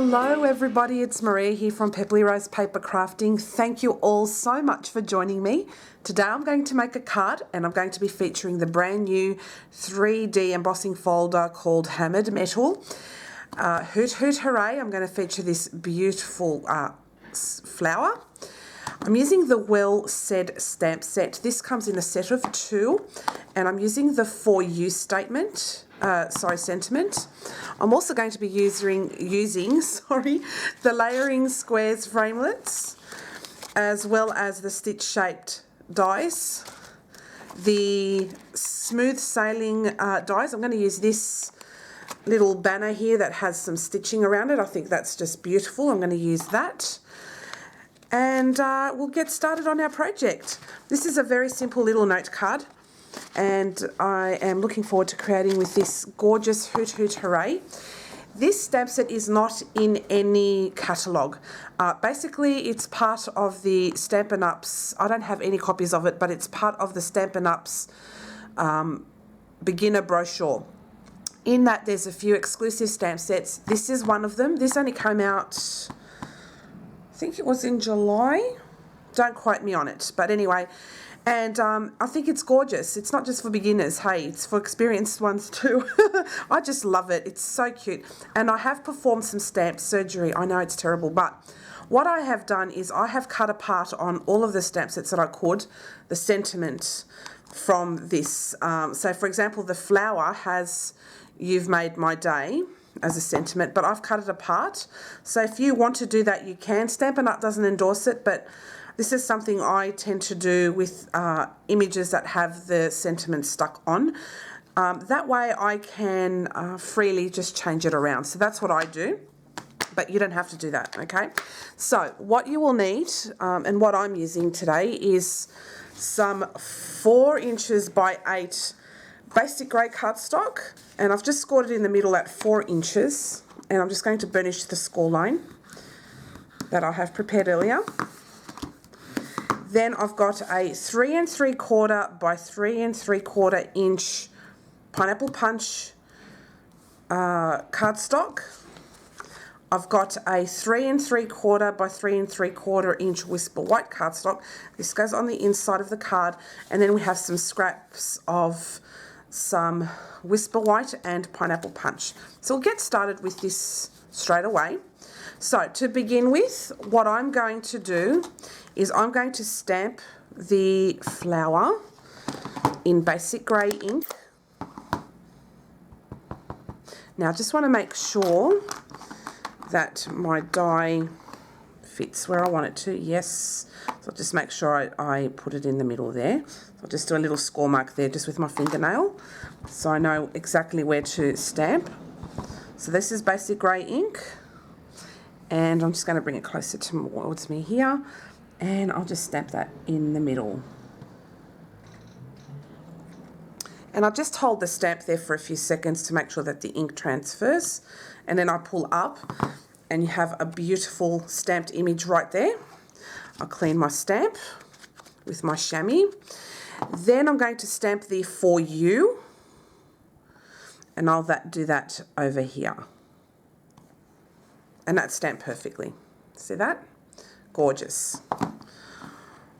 Hello everybody, it's Maria here from Pepperly Rose Paper Crafting. Thank you all so much for joining me. Today I'm going to make a card and I'm going to be featuring the brand new 3D embossing folder called Hammered Metal. Hoot Hoot Hooray, I'm going to feature this beautiful flower. I'm using the Well Said stamp set. This comes in a set of 2 and I'm using the For You sentiment. I'm also going to be using the layering squares framelits as well as the stitch shaped dies. The smooth sailing dies, I'm going to use this little banner here that has some stitching around it. I think that's just beautiful. I'm going to use that. And we'll get started on our project. This is a very simple little note card and I am looking forward to creating with this gorgeous Hoot Hoot Hooray. This stamp set is not in any catalogue. Basically it's part of the Stampin' Up's, I don't have any copies of it, but it's part of the Stampin' Up's beginner brochure. In that there's a few exclusive stamp sets. This is one of them. This only came out, I think it was in July. Don't quote me on it, but anyway. And I think it's gorgeous. It's not just for beginners, hey, it's for experienced ones too. I just love it. It's so cute. And I have performed some stamp surgery. I know it's terrible, but what I have done is I have cut apart on all of the stamp sets that I could, the sentiment from this. So for example, the flower has You've Made My Day as a sentiment, but I've cut it apart. So if you want to do that, you can. Stampin' Up doesn't endorse it, but this is something I tend to do with images that have the sentiment stuck on. That way I can freely just change it around. So that's what I do, but you don't have to do that, okay? So what you will need, and what I'm using today, is some 4 inches by 8 basic grey cardstock, and I've just scored it in the middle at 4 inches, and I'm just going to burnish the score line that I have prepared earlier. Then I've got a 3 3/4 by 3 3/4 inch pineapple punch cardstock. I've got a 3 3/4 by 3 3/4 inch whisper white cardstock. This goes on the inside of the card, and then we have some scraps of some whisper white and pineapple punch. So we'll get started with this straight away. So to begin with, what I'm going to do is I'm going to stamp the flower in basic grey ink. Now I just want to make sure that my die fits where I want it to. Yes, so I'll just make sure I put it in the middle there. So I'll just do a little score mark there just with my fingernail so I know exactly where to stamp. So this is basic grey ink, and I'm just going to bring it closer towards me here, and I'll just stamp that in the middle. And I'll just hold the stamp there for a few seconds to make sure that the ink transfers, and then I pull up and you have a beautiful stamped image right there. I'll clean my stamp with my chamois. Then I'm going to stamp the For You, and I'll do that over here. And that's stamped perfectly. See that? Gorgeous.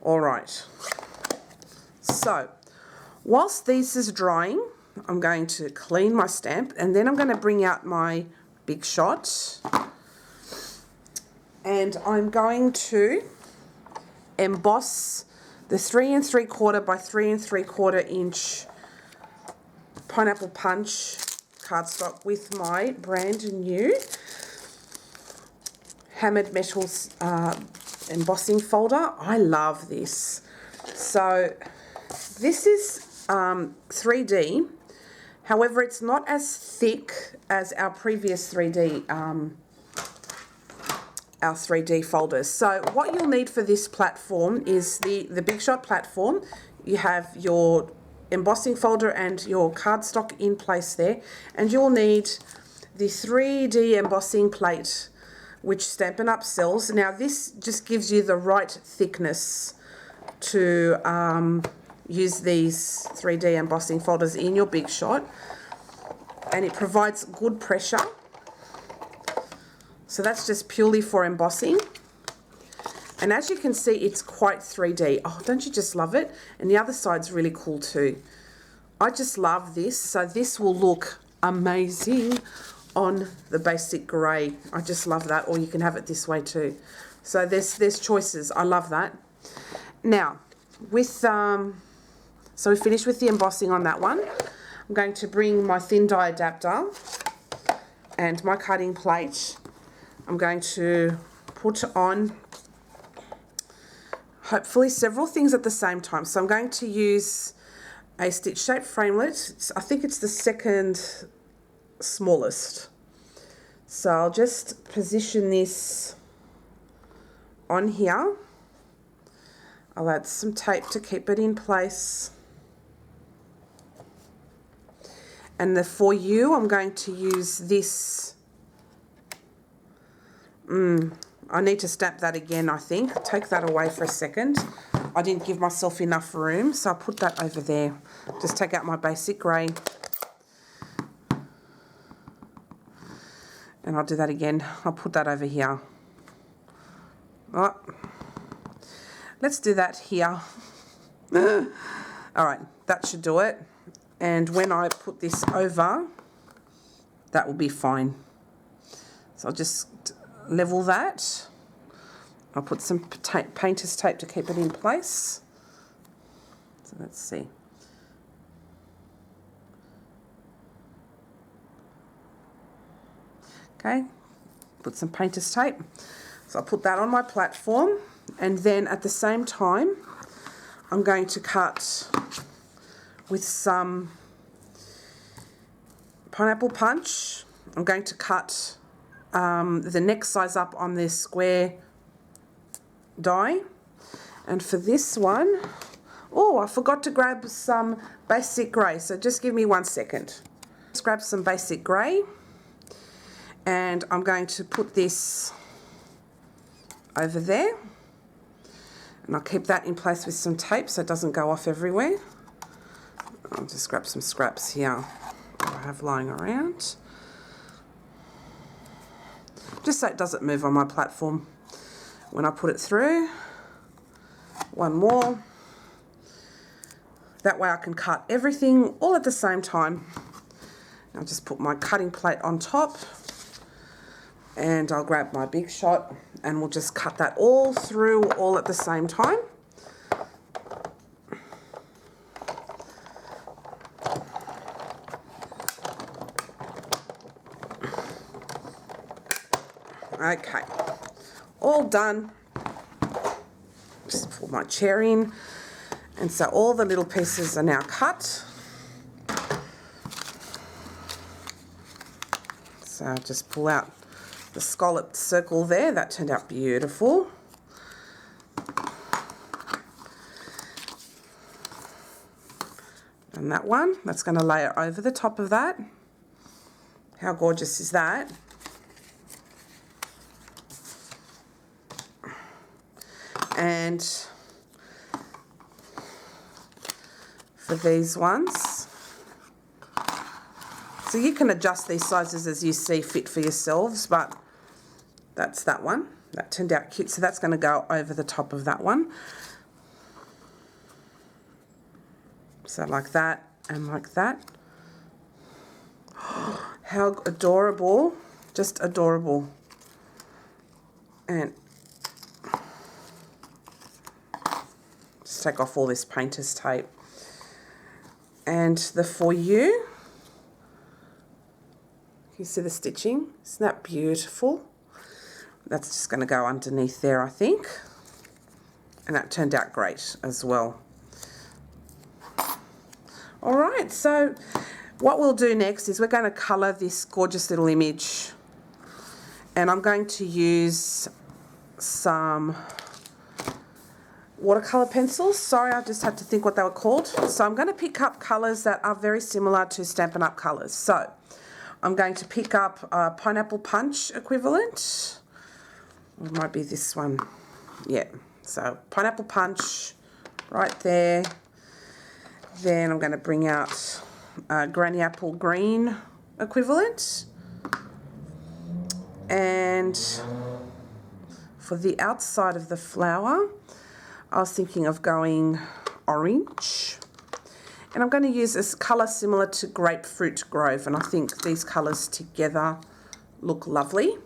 All right. So, whilst this is drying, I'm going to clean my stamp, and then I'm going to bring out my Big Shot, and I'm going to emboss the 3 3/4 by 3 3/4 inch pineapple punch cardstock with my brand new Hammered Metals embossing folder. I love this. So this is 3D, however it's not as thick as our previous 3D folders. So what you'll need for this platform is the Big Shot platform. You have your embossing folder and your cardstock in place there, and you'll need the 3D embossing plate which Stampin' Up sells. Now this just gives you the right thickness to use these 3D embossing folders in your Big Shot, and it provides good pressure So that's just purely for embossing. And as you can see, it's quite 3D. Oh, don't you just love it? And the other side's really cool too. I just love this. So this will look amazing on the basic grey. I just love that. Or you can have it this way too. So there's choices. I love that. Now, with so we finished with the embossing on that one. I'm going to bring my thin die adapter and my cutting plate. I'm going to put on hopefully several things at the same time. So I'm going to use a stitch shaped framelit. I think it's the second smallest. So I'll just position this on here. I'll add some tape to keep it in place. And for you, I'm going to use this. I need to stamp that again, I think. Take that away for a second. I didn't give myself enough room, so I'll put that over there. Just take out my basic grey. And I'll do that again. I'll put that over here. Oh. Let's do that here. All right, that should do it. And when I put this over, that will be fine. So I'll just level that. I'll put some painter's tape to keep it in place. So let's see. Okay, put some painter's tape. So I'll put that on my platform, and then at the same time, I'm going to cut with some pineapple punch. I'm going to cut the next size up on this square die. And for this one, oh, I forgot to grab some basic grey, so just give me 1 second. Let's grab some basic grey, and I'm going to put this over there, and I'll keep that in place with some tape so it doesn't go off everywhere. I'll just grab some scraps here I have lying around, just so it doesn't move on my platform when I put it through. One more. That way I can cut everything all at the same time. I'll just put my cutting plate on top, and I'll grab my big shot, and we'll just cut that all through all at the same time. Okay, all done. Just pull my chair in, and so all the little pieces are now cut. So I'll just pull out the scalloped circle there. That turned out beautiful. And that one, that's going to layer over the top of that. How gorgeous is that? And for these ones, so you can adjust these sizes as you see fit for yourselves, but that's that one. That turned out cute, so that's going to go over the top of that one. So like that and like that. How adorable, just adorable. And just take off all this painter's tape. And the for you, you see the stitching? Isn't that beautiful? That's just going to go underneath there, I think. And that turned out great as well. All right, so what we'll do next is we're going to colour this gorgeous little image. And I'm going to use some watercolour pencils. Sorry, I just had to think what they were called. So I'm going to pick up colours that are very similar to Stampin' Up! Colours. So I'm going to pick up a pineapple punch equivalent. It might be this one. Yeah, so pineapple punch right there. Then I'm going to bring out Granny Apple Green equivalent. And for the outside of the flower, I was thinking of going orange. And I'm going to use this colour similar to Grapefruit Grove, and I think these colours together look lovely.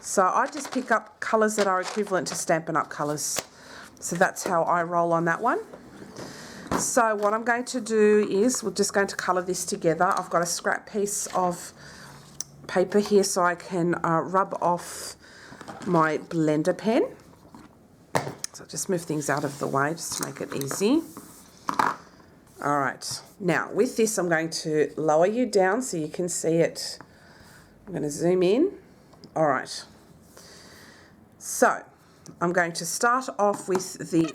So I just pick up colours that are equivalent to Stampin' Up! Colours. So that's how I roll on that one. So what I'm going to do is we're just going to colour this together. I've got a scrap piece of paper here so I can rub off my blender pen. So just move things out of the way just to make it easy. All right, now with this I'm going to lower you down so you can see it. I'm going to zoom in. All right, so I'm going to start off with the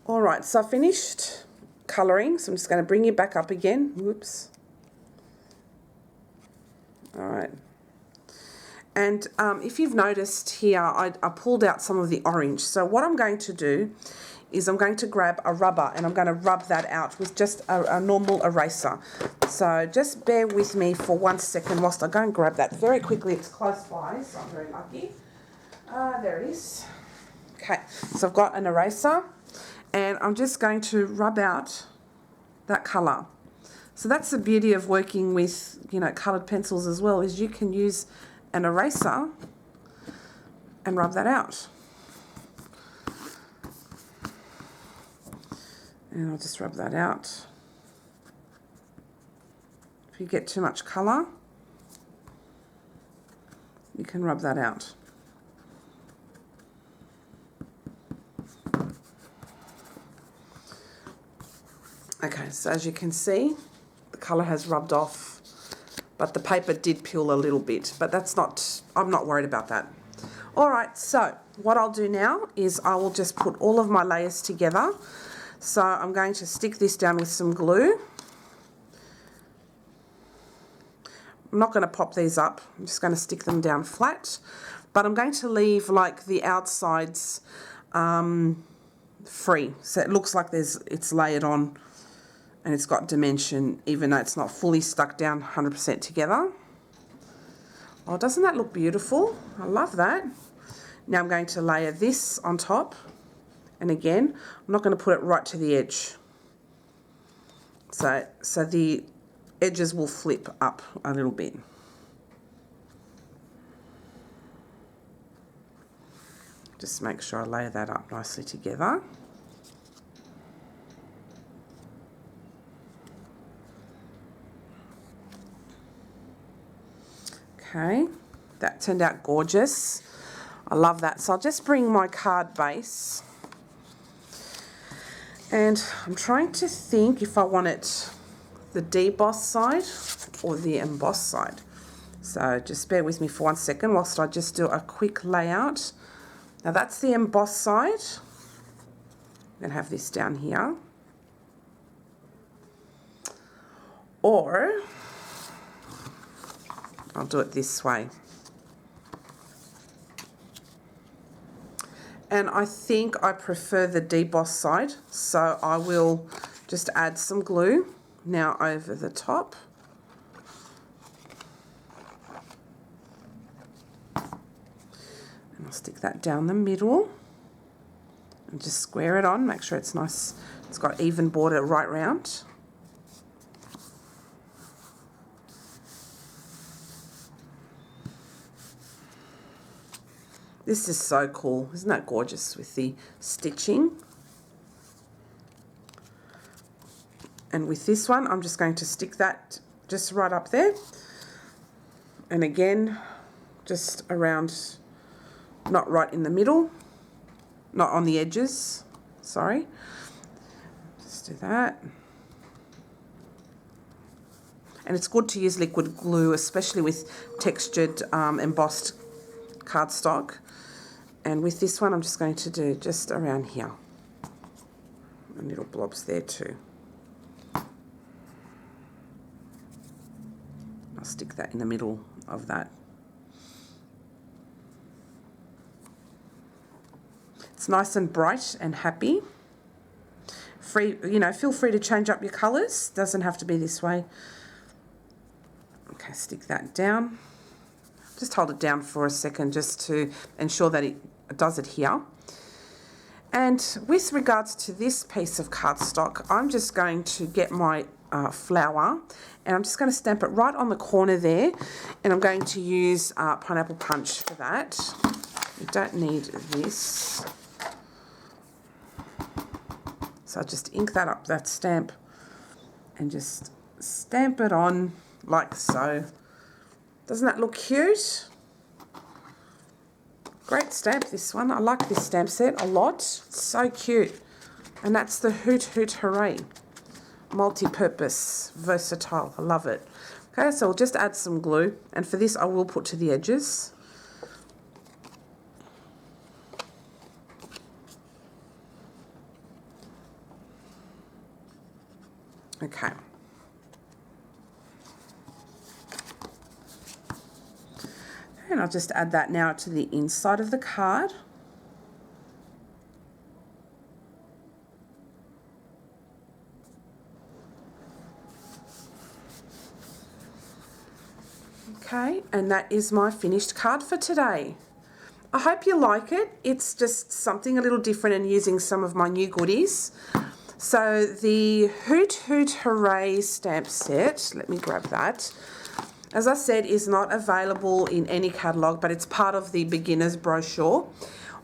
Alright, so I finished colouring, so I'm just going to bring you back up again. Whoops. Alright. And if you've noticed here, I pulled out some of the orange. So what I'm going to do is I'm going to grab a rubber and I'm going to rub that out with just a normal eraser. So just bear with me for 1 second whilst I go and grab that very quickly. It's close by, so I'm very lucky. There it is. Okay, so I've got an eraser. And I'm just going to rub out that colour. So that's the beauty of working with, coloured pencils as well, is you can use an eraser and rub that out. And I'll just rub that out. If you get too much colour, you can rub that out. Okay, so as you can see, the colour has rubbed off, but the paper did peel a little bit, but I'm not worried about that. All right, so what I'll do now is I will just put all of my layers together. So I'm going to stick this down with some glue. I'm not going to pop these up, I'm just going to stick them down flat, but I'm going to leave like the outsides free, so it looks like it's layered on and it's got dimension, even though it's not fully stuck down 100% together. Oh, doesn't that look beautiful? I love that. Now I'm going to layer this on top, and again, I'm not going to put it right to the edge. So the edges will flip up a little bit. Just make sure I layer that up nicely together. Okay, that turned out gorgeous. I love that. So I'll just bring my card base. And I'm trying to think if I want it the deboss side or the emboss side. So just bear with me for 1 second whilst I just do a quick layout. Now that's the emboss side. I'm going to have this down here. Or I'll do it this way. And I think I prefer the deboss side, so I will just add some glue now over the top. And I'll stick that down the middle and just square it on, make sure it's nice, it's got even border right round. This is so cool. Isn't that gorgeous with the stitching? And with this one, I'm just going to stick that just right up there. And again, just around, not right in the middle, not on the edges, sorry. Just do that. And it's good to use liquid glue, especially with textured embossed cardstock. And with this one, I'm just going to do just around here. And little blobs there too. I'll stick that in the middle of that. It's nice and bright and happy. Free, you know, feel free to change up your colours. Doesn't have to be this way. Okay, stick that down. Just hold it down for a second just to ensure that it does adhere. And with regards to this piece of cardstock, I'm just going to get my flower and I'm just going to stamp it right on the corner there, and I'm going to use pineapple punch for that. You don't need this. So I'll just ink that up, that stamp, and just stamp it on like so. Doesn't that look cute? Great stamp, this one. I like this stamp set a lot. It's so cute. And that's the Hoot Hoot Hooray. Multi-purpose, versatile. I love it. Okay, so we'll just add some glue. And for this, I will put to the edges. Okay. And I'll just add that now to the inside of the card. Okay, and that is my finished card for today. I hope you like it. It's just something a little different and using some of my new goodies. So the Hoot Hoot Hooray stamp set, let me grab that. As I said, is not available in any catalogue, but it's part of the beginner's brochure.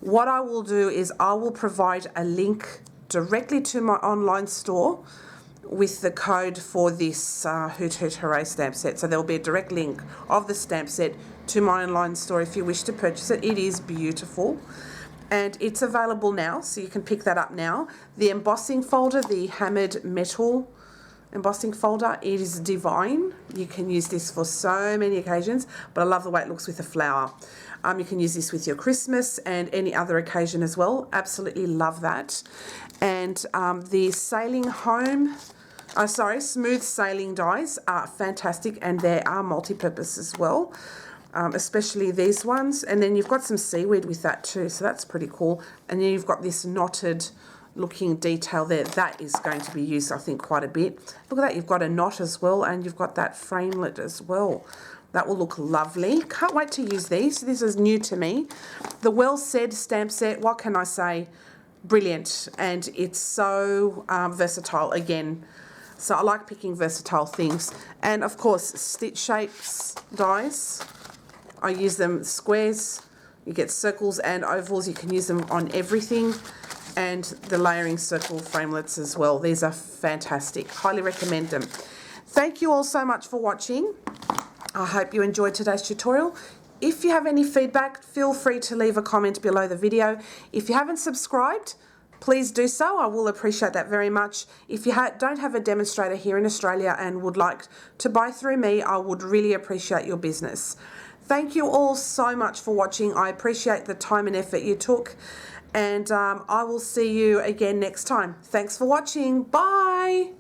What I will do is I will provide a link directly to my online store with the code for this Hoot Hoot Hooray stamp set. So there will be a direct link of the stamp set to my online store if you wish to purchase it. It is beautiful. And it's available now, so you can pick that up now. The embossing folder, the hammered metal embossing folder, it is divine. You can use this for so many occasions, but I love the way it looks with the flower. You can use this with your Christmas and any other occasion as well. Absolutely love that. And the sailing home, smooth sailing dies are fantastic, and they are multi-purpose as well. Especially these ones. And then you've got some seaweed with that too, so that's pretty cool. And then you've got this knotted looking detail there. That is going to be used, I think, quite a bit. Look at that, you've got a knot as well, and you've got that framelit as well. That will look lovely. Can't wait to use these. This is new to me. The Well Said stamp set, what can I say? Brilliant. And it's so versatile again. So I like picking versatile things. And of course, stitch shapes dies. I use them squares, you get circles and ovals, you can use them on everything, and the layering circle framelits as well. These are fantastic, highly recommend them. Thank you all so much for watching. I hope you enjoyed today's tutorial. If you have any feedback, feel free to leave a comment below the video. If you haven't subscribed, please do so. I will appreciate that very much. If you don't have a demonstrator here in Australia and would like to buy through me, I would really appreciate your business. Thank you all so much for watching. I appreciate the time and effort you took, and I will see you again next time. Thanks for watching. Bye.